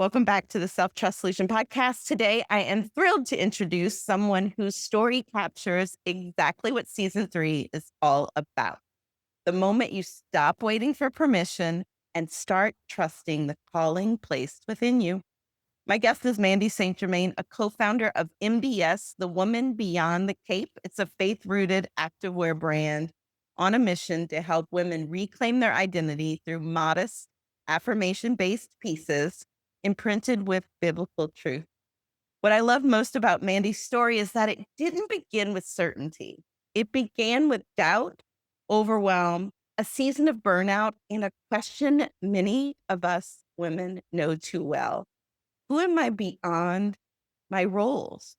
Welcome back to the Self Trust Solution podcast. Today, I am thrilled to introduce someone whose story captures exactly what season 3 is all about. The moment you stop waiting for permission and start trusting the calling placed within you. My guest is Mandi St. Germaine, a co founder of MBS, the Woman Beyond the Cape. It's a faith rooted activewear brand on a mission to help women reclaim their identity through modest, affirmation based pieces imprinted with biblical truth. What I love most about Mandi's story is that it didn't begin with certainty. It began with doubt, overwhelm, a season of burnout, and a question many of us women know too well: who am I beyond my roles?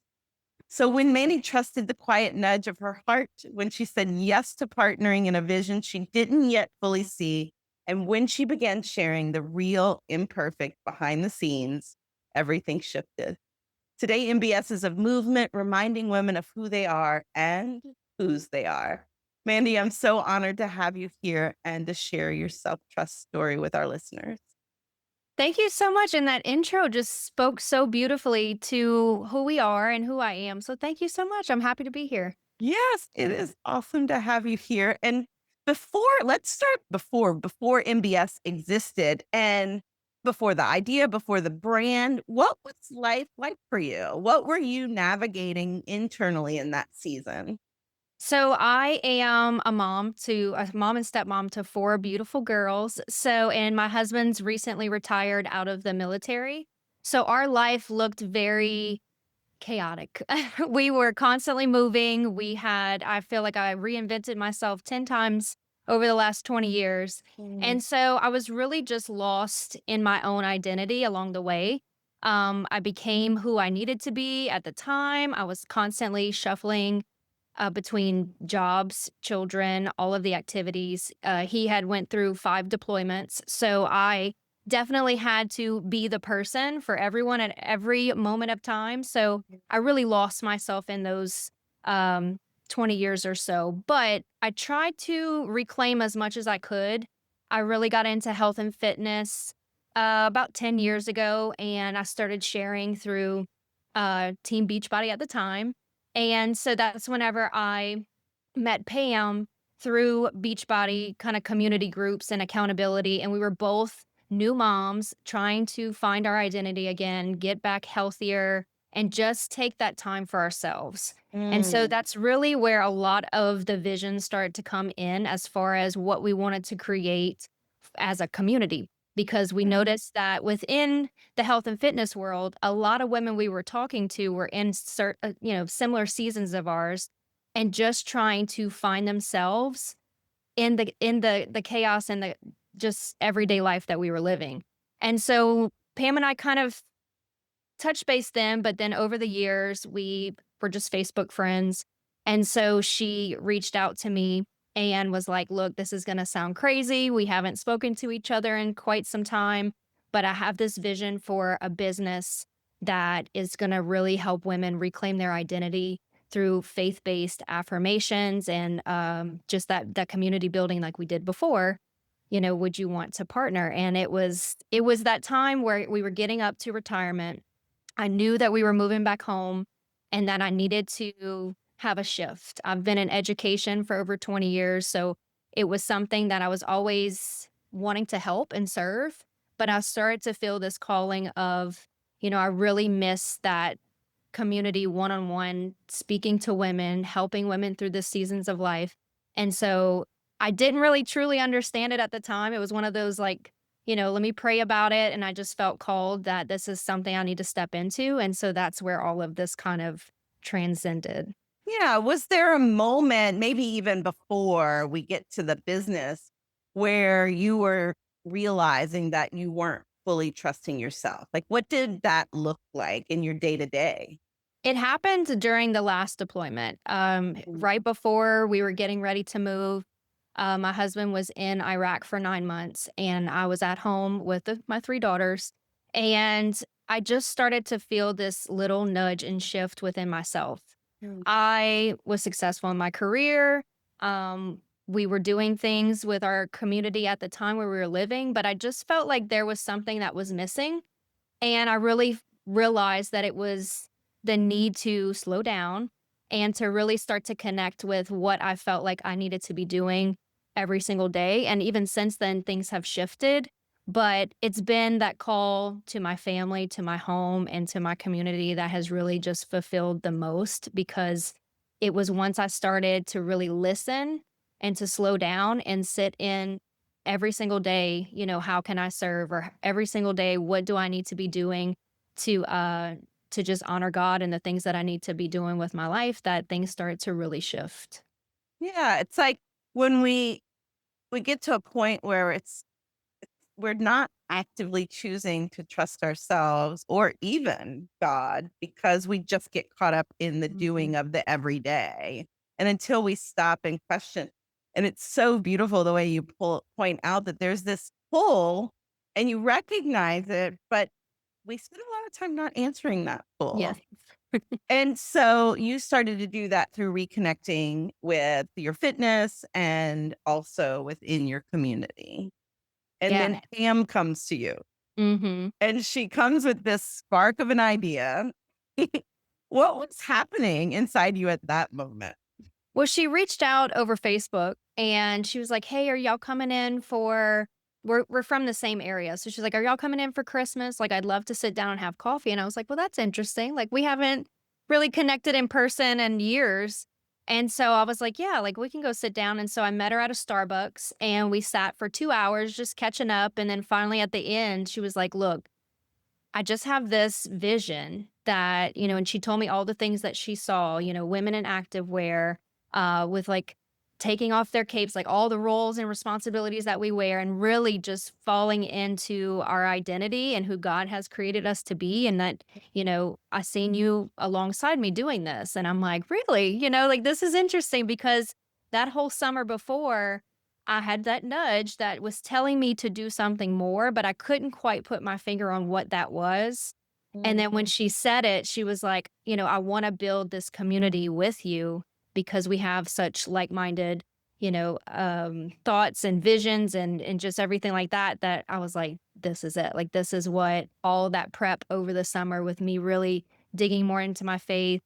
So when Mandy trusted the quiet nudge of her heart, when she said yes to partnering in a vision she didn't yet fully see, and when she began sharing the real, imperfect behind the scenes, everything shifted. Today, MBS is a movement reminding women of who they are and whose they are. Mandy, I'm so honored to have you here and to share your self trust story with our listeners. Thank you so much. And that intro just spoke so beautifully to who we are and who I am. So thank you so much. I'm happy to be here. Yes, it is awesome to have you here. And let's start before MBS existed and before the idea, before the brand, what was life like for you? What were you navigating internally in that season? So I am a mom and stepmom to four beautiful girls. And my husband's recently retired out of the military. So our life looked very chaotic. We were constantly moving. I feel like I reinvented myself 10 times over the last 20 years. Mm. And so I was really just lost in my own identity along the way. I became who I needed to be at the time. I was constantly shuffling between jobs, children, all of the activities. He had went through 5 deployments, so I definitely had to be the person for everyone at every moment of time. So I really lost myself in those um, 20 years or so. But I tried to reclaim as much as I could. I really got into health and fitness about 10 years ago, and I started sharing through Team Beachbody at the time, and so that's whenever I met Pam through Beachbody kind of community groups and accountability. And we were both new moms trying to find our identity again, get back healthier, and just take that time for ourselves. And so Mm. that's really where a lot of the vision started to come in as far as what we wanted to create as a community. Because we noticed that within the health and fitness world, a lot of women we were talking to were in similar seasons of ours and just trying to find themselves in the chaos and the just everyday life that we were living. And so Pam and I kind of touched base then, but then over the years we were just Facebook friends. And so she reached out to me and was like, "Look, this is going to sound crazy. We haven't spoken to each other in quite some time, but I have this vision for a business that is going to really help women reclaim their identity through faith-based affirmations and just that community building like we did before. Would you want to partner?" And it was that time where we were getting up to retirement. I knew that we were moving back home and that I needed to have a shift. I've been in education for over 20 years, so it was something that I was always wanting to help and serve, but I started to feel this calling of, I really miss that community one-on-one, speaking to women, helping women through the seasons of life. And so I didn't really truly understand it at the time. It was one of those like, let me pray about it. And I just felt called that this is something I need to step into. And so that's where all of this kind of transcended. Yeah. Was there a moment, maybe even before we get to the business, where you were realizing that you weren't fully trusting yourself? Like, what did that look like in your day to day? It happened during the last deployment. Right before we were getting ready to move, my husband was in Iraq for 9 months, and I was at home with my 3 daughters. And I just started to feel this little nudge and shift within myself. I was successful in my career. We were doing things with our community at the time where we were living, but I just felt like there was something that was missing. And I really realized that it was the need to slow down and to really start to connect with what I felt like I needed to be doing every single day. And even since then, things have shifted. But it's been that call to my family, to my home, and to my community that has really just fulfilled the most because it was once I started to really listen and to slow down and sit in every single day, how can I serve? Or every single day, what do I need to be doing to just honor God and the things that I need to be doing with my life, that things start to really shift. Yeah, it's like when we get to a point where we're not actively choosing to trust ourselves or even God because we just get caught up in the Mhm. doing of the everyday. And until we stop and question, and it's so beautiful the way you point out that there's this pull and you recognize it, but we spend a lot of time not answering that Yes. pull. And so you started to do that through reconnecting with your fitness and also within your community. And Yeah. then Pam comes to you Mhm. and she comes with this spark of an idea. What was happening inside you at that moment? Well, she reached out over Facebook and she was like, "Hey, are y'all coming in for we're from the same area." So she's like, "Are y'all coming in for Christmas? Like I'd love to sit down and have coffee." And I was like, "Well, that's interesting. Like we haven't really connected in person in years." And so I was like, "Yeah, like we can go sit down." And so I met her at a Starbucks and we sat for 2 hours just catching up, and then finally at the end she was like, "Look, I just have this vision that, and she told me all the things that she saw, women in activewear, with like taking off their capes, like all the roles and responsibilities that we wear, and really just falling into our identity and who God has created us to be. And that, I seen you alongside me doing this." And I'm like, really? Like this is interesting because that whole summer before, I had that nudge that was telling me to do something more, but I couldn't quite put my finger on what that was. And then when Mm. she said it, she was like, "I wanna build this community with you because we have such like-minded, thoughts and visions and just everything like that," that I was like, "This is it." Like, this is what all that prep over the summer with me really digging more into my faith,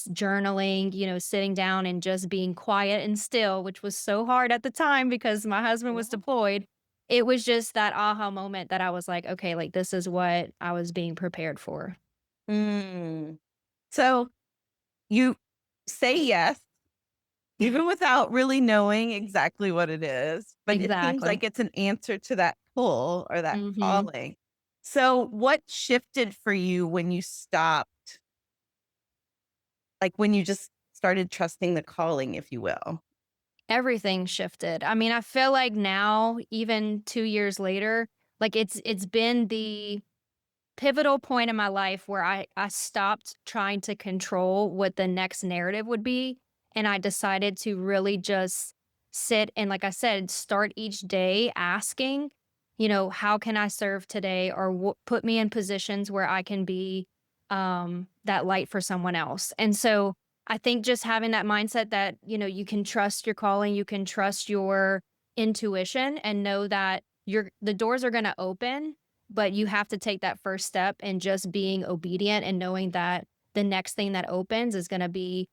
journaling, sitting down and just being quiet and still, which was so hard at the time because my husband was Yeah. deployed. It was just that aha moment that I was like, okay, like this is what I was being prepared for. Mm. So you say yes, even without really knowing exactly what it is, but it seems Exactly. like it's an answer to that pull or that Mhm. calling. So what shifted for you when you stopped, like when you just started trusting the calling, if you will? Everything shifted. I mean, I feel like now, even 2 years later, like it's been the pivotal point in my life where I stopped trying to control what the next narrative would be, and I decided to really just sit and, like I said, start each day asking, "How can I serve today?" Or put me in positions where I can be, that light for someone else. And so, I think just having that mindset that, you can trust your calling, you can trust your intuition and know that the doors are gonna open, but you have to take that first step and just being obedient and knowing that the next thing that opens is gonna be,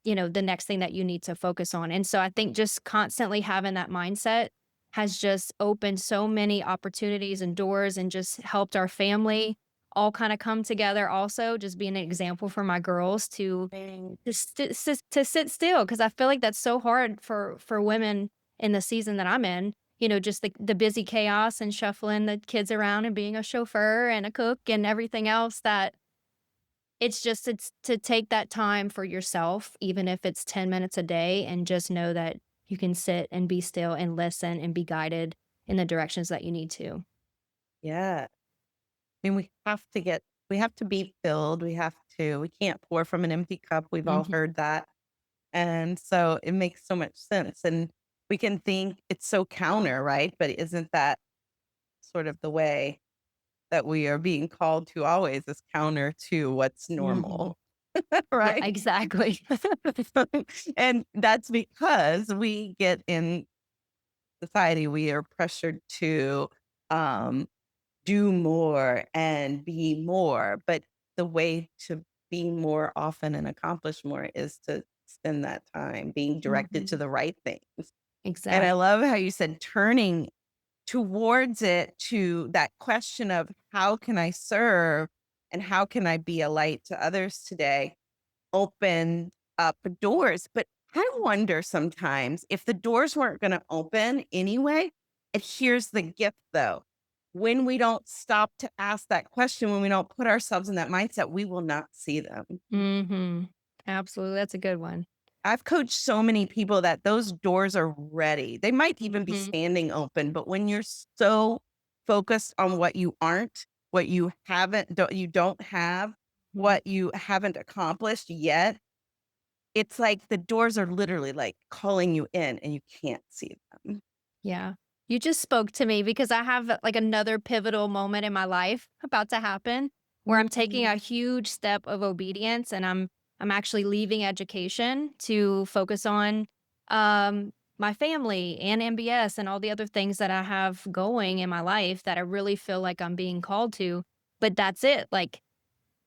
the next thing that you need to focus on. And so I think just constantly having that mindset has just opened so many opportunities and doors and just helped our family all kind of come together also, just being an example for my girls Mm. to sit still because I feel like that's so hard for women in the season that I'm in. Just the busy chaos and shuffling the kids around and being a chauffeur and a cook and everything else that it's to take that time for yourself, even if it's 10 minutes a day, and just know that you can sit and be still and listen and be guided in the directions that you need to. Yeah. I mean, we have to be filled. We can't pour from an empty cup. We've all Mhm. heard that. And so it makes so much sense. And we can think it's so counter, right? But isn't that sort of the way that we are being called to always is counter to what's Mhm. normal, Yeah, right? exactly. And that's because we get in society, we are pressured to um do more and be more. But the way to be more often and accomplish more is to spend that time being directed to Mhm. the right things. And I Exactly. love how you said turning towards it to that question of how can I serve and how can I be a light to others today open up doors. But I wonder sometimes if the doors weren't going to open anyway. And here's the gift though. When we don't stop to ask that question, when we don't put ourselves in that mindset, we will not see them. Mhm. Absolutely, that's a good one. I've coached so many people that those doors are ready. They might even be Mhm. standing open, but when you're so focused on what you aren't, what you don't have, Mhm. what you haven't accomplished yet, it's like the doors are literally like calling you in and you can't see them. Yeah. You just spoke to me because I have like another pivotal moment in my life about to happen where I'm taking Mhm. a huge step of obedience and I'm actually leaving education to focus on my family and MBS and all the other things that I have going in my life that I really feel like I'm being called to. But that's it. Like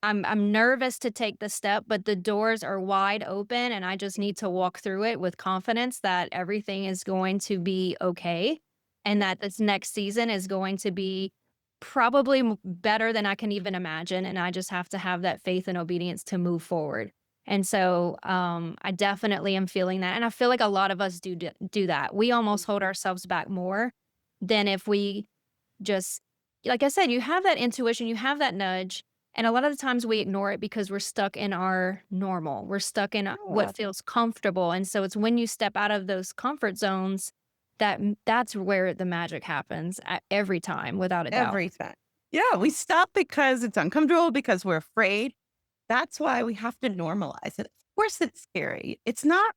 I'm nervous to take the step, but the doors are wide open and I just need to walk through it with confidence that everything is going to be okay and that this next season is going to be probably better than I can even imagine and I just have to have that faith and obedience to move forward. And so I definitely am feeling that and I feel like a lot of us do that. We almost hold ourselves back more than if we just like I said, you have that intuition, you have that nudge, and a lot of the times we ignore it because we're stuck in our normal. We're stuck in what Yeah, feels comfortable, and so it's when you step out of those comfort zones that's where the magic happens every time, without a doubt. every time. Yeah, we stop because it's uncomfortable, because we're afraid. That's why we have to normalize it. Of course, it's scary. It's not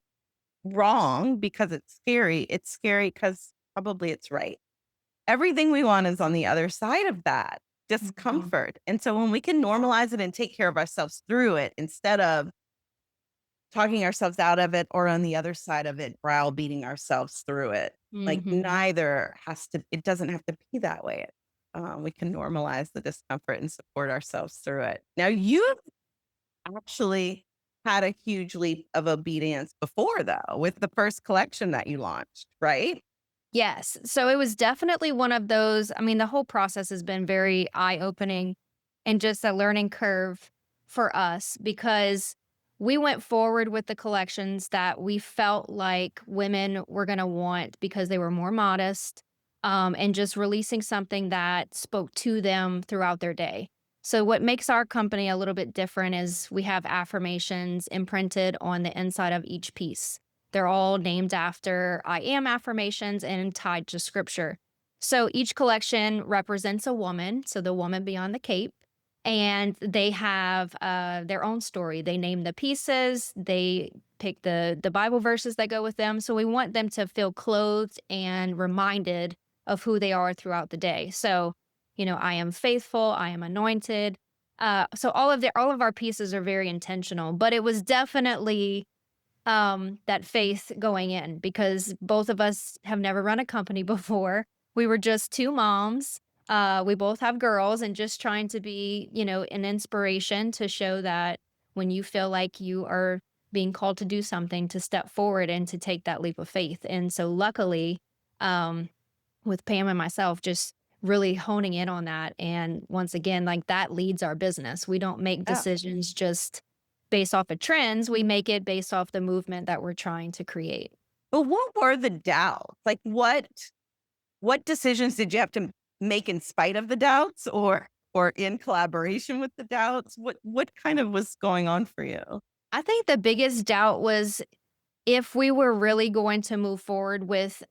wrong because it's scary. It's scary because probably it's right. Everything we want is on the other side of that Mhm. discomfort. And so when we can normalize it and take care of ourselves through it instead of talking ourselves out of it or on the other side of it, browbeating ourselves through it, like Mhm. neither has to, it doesn't have to be that way. We can normalize the discomfort and support ourselves through it. Now, you've actually had a huge leap of obedience before, though, with the first collection that you launched, right? Yes. So it was definitely one of those. I mean, the whole process has been very eye opening and just a learning curve for us because we went forward with the collections that we felt like women were going to want because they were more modest and just releasing something that spoke to them throughout their day. So, what makes our company a little bit different is we have affirmations imprinted on the inside of each piece. They're all named after I am affirmations and tied to scripture. So each collection represents a woman, so the woman beyond the cape, and they have their own story. They name the pieces, they pick the Bible verses that go with them. So we want them to feel clothed and reminded of who they are throughout the day. So, I am faithful, I am anointed. So all of our pieces are very intentional, but it was definitely that faith going in because both of us have never run a company before. We were just two moms. We both have girls and just trying to be, an inspiration to show that when you feel like you are being called to do something, to step forward and to take that leap of faith. And so, luckily, um, with Pam and myself, just really honing in on that. And once again, like that leads our business. We don't make Yeah. decisions just based off of trends, we make it based off the movement that we're trying to create. But what were the doubts? Like, what decisions did you have to make in spite of the doubts or in collaboration with the doubts? What kind of was going on for you? I think the biggest doubt was if we were really going to move forward with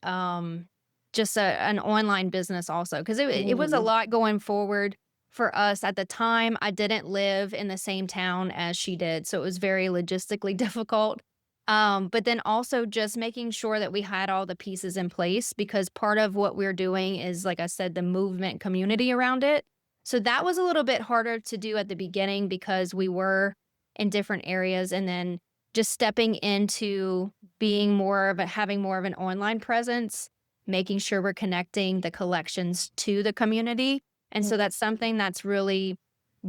just an online business also because it was a Mm, lot going forward for us at the time. I didn't live in the same town as she did, so it was very logistically difficult. But then also just making sure that we had all the pieces in place because part of what we're doing is, like I said, the movement community around it. So that was a little bit harder to do at the beginning because we were in different areas and then just stepping into being more of a having more of an online presence, making sure we're connecting the collections to the community. And so that's something that's really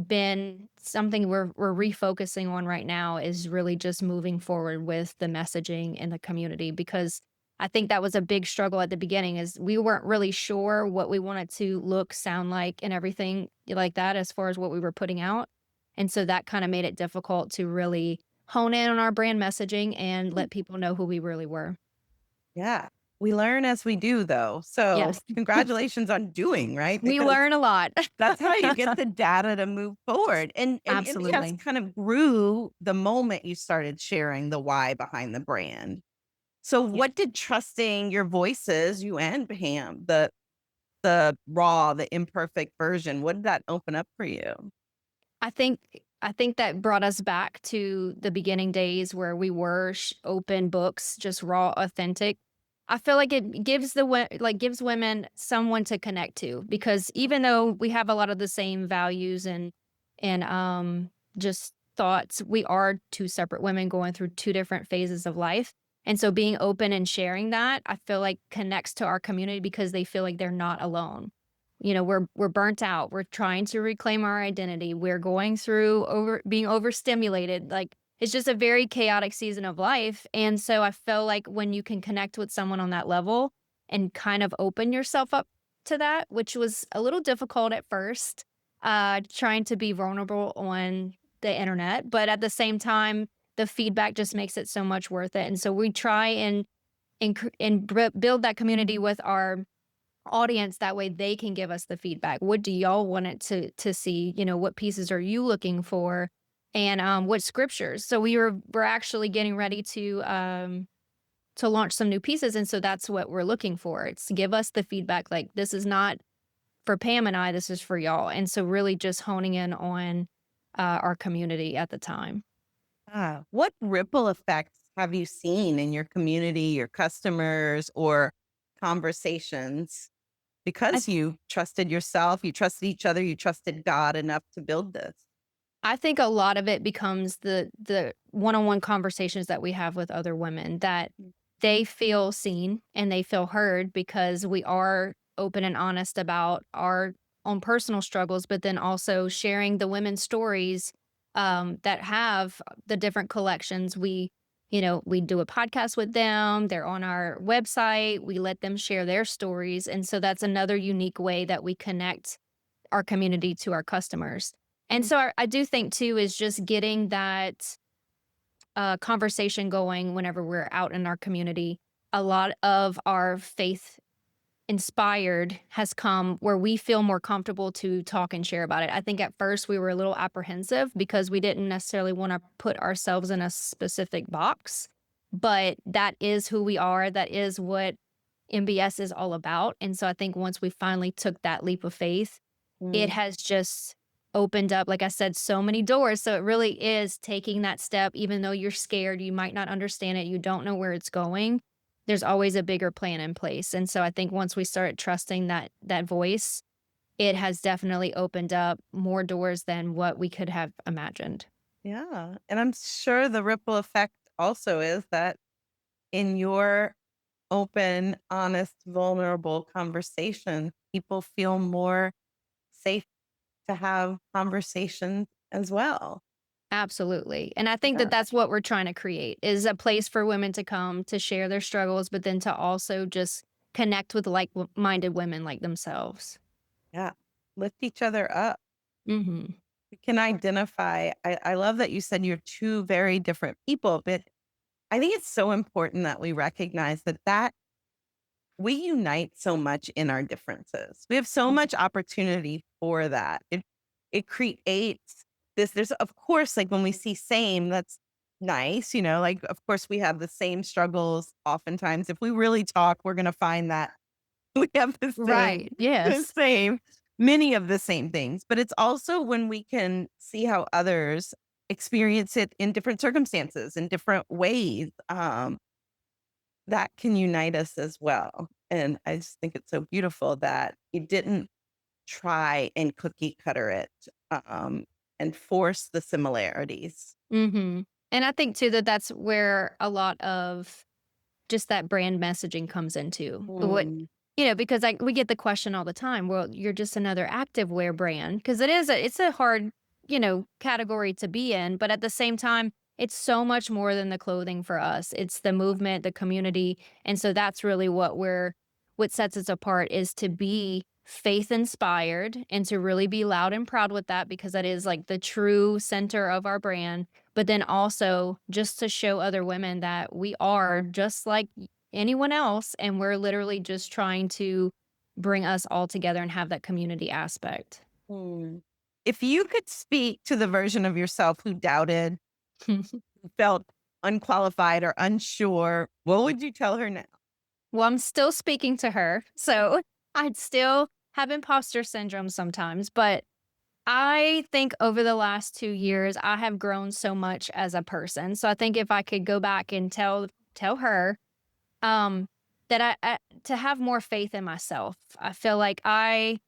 been something we're refocusing on right now is really just moving forward with the messaging in the community because I think that was a big struggle at the beginning is we weren't really sure what we wanted to look, sound like, and everything like that as far as what we were putting out. And so that kind of made it difficult to really hone in on our brand messaging and let people know who we really were. Yeah. We learn as we do, though. So, Yes. congratulations on doing, right? We Because learn a lot. that's how you get the data to move forward. And MBS Absolutely. kind of grew the moment you started sharing the why behind the brand. So, Yeah. what did trusting your voices, you and Pam, the raw, the imperfect version, what did that open up for you? I think that brought us back to the beginning days where we were open books, just raw, authentic. I feel like it gives gives women someone to connect to because even though we have a lot of the same values and just thoughts, we are two separate women going through two different phases of life. And so being open and sharing that, I feel like connects to our community because they feel like they're not alone. We're burnt out. We're trying to reclaim our identity. We're going through being overstimulated. Like it's just a very chaotic season of life. And so I feel like when you can connect with someone on that level and kind of open yourself up to that, which was a little difficult at first, trying to be vulnerable on the internet, but at the same time, the feedback just makes it so much worth it. And so we try and build that community with our audience, that way they can give us the feedback. What do y'all want it to see? What pieces are you looking for? And what scriptures? So we're actually getting ready to launch some new pieces. And so that's what we're looking for. It's to give us the feedback like this is not for Pam and I, this is for y'all. And so really just honing in on our community at the time. What ripple effects have you seen in your community, your customers, or conversations I because you trusted yourself, you trusted each other, you trusted God enough to build this? I think a lot of it becomes the one-on-one conversations that we have with other women that they feel seen and they feel heard because we are open and honest about our own personal struggles, but then also sharing the women's stories that have the different collections. We do a podcast with them. They're on our website. We let them share their stories, and so that's another unique way that we connect our community to our customers. And Mm. so I do think too is just getting that conversation going whenever we're out in our community. A lot of our faith inspired has come where we feel more comfortable to talk and share about it. I think at first we were a little apprehensive because we didn't necessarily want to put ourselves in a specific box, but that is who we are. That is what MBS is all about. And so I think once we finally took that leap of faith, it Mm. has just opened up, like I said, so many doors. So it really is taking that step, even though you're scared, you might not understand it, you don't know where it's going. There's always a bigger plan in place. And so I think once we started trusting that voice, it has definitely opened up more doors than what we could have imagined. Yeah. And I'm sure the ripple effect also is that in your open, honest, vulnerable conversation, people feel more safe to have conversations as well. Absolutely. And I think that Yeah. that's what we're trying to create is a place for women to come to share their struggles, but then to also just connect with like-minded women like themselves. Yeah. Lift each other up. Mhm. You can identify. I love that you said you're two very different people, but I think it's so important that we recognize that we unite so much in our differences. We have so much opportunity for that. It creates this. There's of course, like when we see same, that's nice, like of course we have the same struggles. Oftentimes, if we really talk, we're gonna find that we have Right. the Yes. same, many of the same things. But it's also when we can see how others experience it in different circumstances, in different ways. That can unite us as well, and I just think it's so beautiful that you didn't try and cookie cutter it, um, and force the similarities. Mhm. And I think too that that's where a lot of just that brand messaging comes into. Mm. because we get the question all the time, well, you're just another activewear brand. Because it's a hard, category to be in. But at the same time, it's so much more than the clothing for us. It's the movement, the community. And so that's really what sets us apart is to be faith inspired and to really be loud and proud with that because that is like the true center of our brand. But then also just to show other women that we are just like anyone else, and we're literally just trying to bring us all together and have that community aspect. Hmm. If you could speak to the version of yourself who doubted, who felt unqualified or unsure, what would you tell her now? Well, I'm still speaking to her, so I'd still have imposter syndrome sometimes, but I think over the last 2 years, I have grown so much as a person. So I think if I could go back and tell her, um, that I to have more faith in myself. I feel like I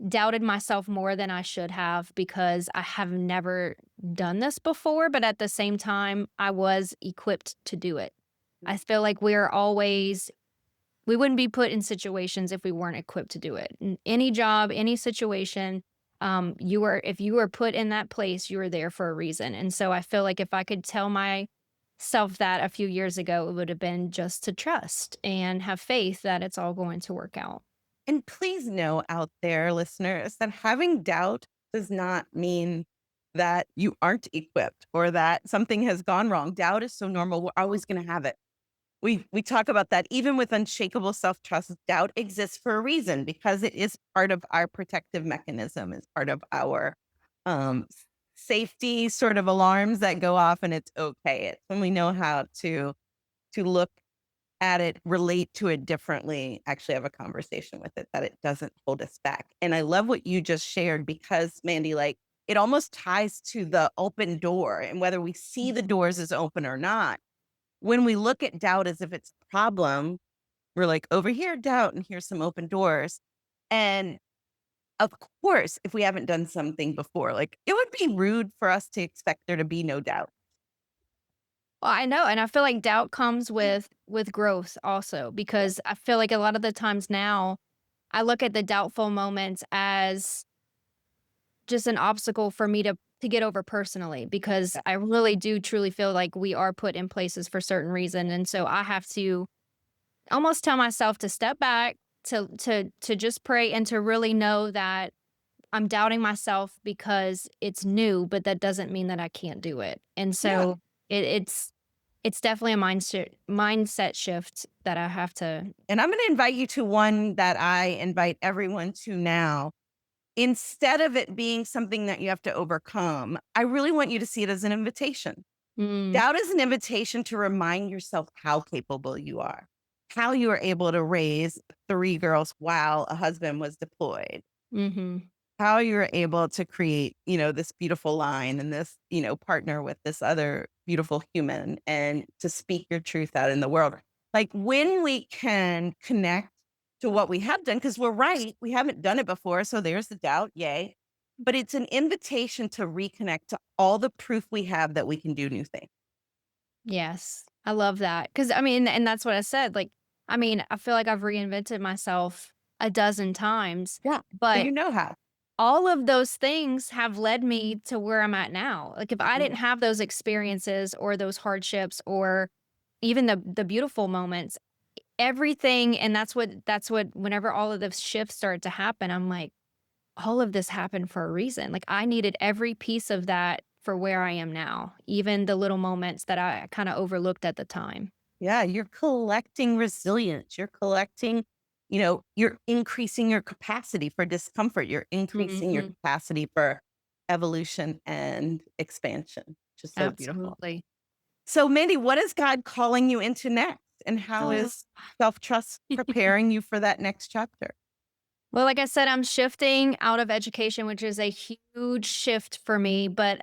doubted myself more than I should have because I have never done this before, but at the same time, I was equipped to do it. I feel like we wouldn't be put in situations if we weren't equipped to do it. In any job, any situation, if you were put in that place, you were there for a reason. And so I feel like if I could tell myself that a few years ago, it would have been just to trust and have faith that it's all going to work out. And please know out there, listeners, that having doubt does not mean that you aren't equipped or that something has gone wrong. Doubt is so normal. We're always going to have it. We talk about that even with unshakable self-trust. Doubt exists for a reason because it is part of our protective mechanism. It's part of our safety sort of alarms that go off, and it's okay. It's when we know how to look at it, relate to it differently, actually have a conversation with it, that it doesn't hold us back. And I love what you just shared because, Mandy, like, it almost ties to the open door and whether we see the doors as open or not. When we look at doubt as if it's a problem, we're like, over here, doubt, and here's some open doors. And of course, if we haven't done something before, like, it would be rude for us to expect there to be no doubt. Well, I know, and I feel like doubt comes with growth also Yeah. because I feel like a lot of the times now I look at the doubtful moments as just an obstacle for me to get over personally because Yeah. I really do truly feel like we are put in places for certain reason, and so I have to almost tell myself to step back, to just pray, and to really know that I'm doubting myself because it's new, but that doesn't mean that I can't do it. And Yeah. so it's definitely a mindset shift that I have to. And I'm going to invite you to one that I invite everyone to now. Instead of it being something that you have to overcome, I really want you to see it as an invitation. Mm, Doubt is an invitation to remind yourself how capable you are, how you were able to raise 3 girls while a husband was deployed, mhm. how you were able to create, this beautiful line and this, partner with this other beautiful human and to speak your truth out in the world. Like when we can connect to what we have done, because we're right, we haven't done it before. So there's the doubt, yay. But it's an invitation to reconnect to all the proof we have that we can do new things. Yes. I love that because I mean, and that's what I said, like, I mean, I feel like I've reinvented myself a dozen times, Yeah. So but you know how. all of those things have led me to where I'm at now. Like, if I Mhm. didn't have those experiences or those hardships or even the beautiful moments, everything, and that's what whenever all of the shifts started to happen, I'm like, all of this happened for a reason. Like, I needed every piece of that for where I am now, even the little moments that I kinda overlooked at the time. Yeah, you're collecting resilience. You're collecting, you're increasing your capacity for discomfort. You're increasing your Mhm. capacity for evolution and expansion, which is so beautiful. Absolutely. So, Mandy, what is God calling you into next? And how is self trust preparing you for that next chapter? Well, like I said, I'm shifting out of education, which is a huge shift for me, but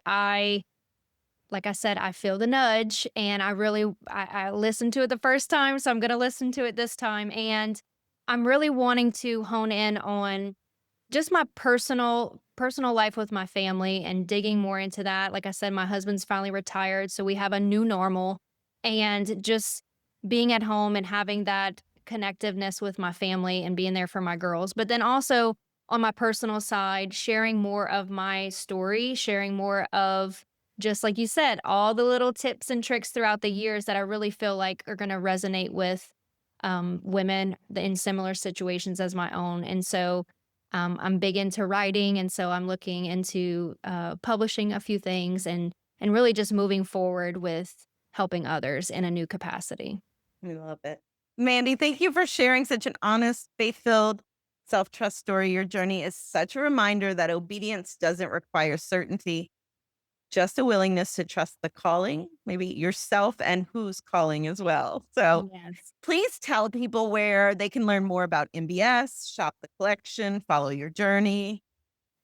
like I said, I feel the nudge and I listened to it the first time, so I'm gonna listen to it this time. And I'm really wanting to hone in on just my personal life with my family and digging more into that. Like I said, my husband's finally retired, so we have a new normal. And just being at home and having that connectiveness with my family and being there for my girls. But then also on my personal side, sharing more of my story, sharing more of, just like you said, all the little tips and tricks throughout the years that I really feel like are going to resonate with women in similar situations as my own. And so I'm big into writing, and so I'm looking into publishing a few things and really just moving forward with helping others in a new capacity. I love it. Mandy, thank you for sharing such an honest, faith filled, self trust story. Your journey is such a reminder that obedience doesn't require certainty, just a willingness to trust the calling, maybe yourself and who's calling as well. So Yes. please tell people where they can learn more about MBS, shop the collection, follow your journey.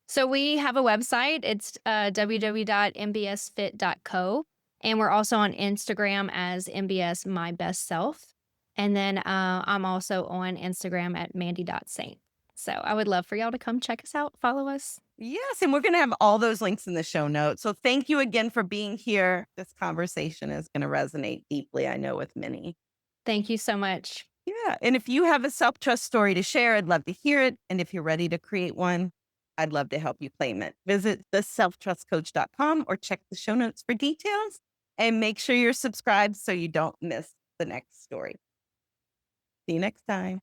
So we have a website. It's www.mbsfit.co. And we're also on Instagram as MBS My Best Self. And then I'm also on Instagram at Mandi.St. So I would love for y'all to come check us out, follow us. Yes, and we're going to have all those links in the show notes. So thank you again for being here. This conversation is going to resonate deeply, I know, with many. Thank you so much. Yeah. And if you have a self trust story to share, I'd love to hear it. And if you're ready to create one, I'd love to help you claim it. Visit theselftrustcoach.com or check the show notes for details and make sure you're subscribed so you don't miss the next story. See you next time.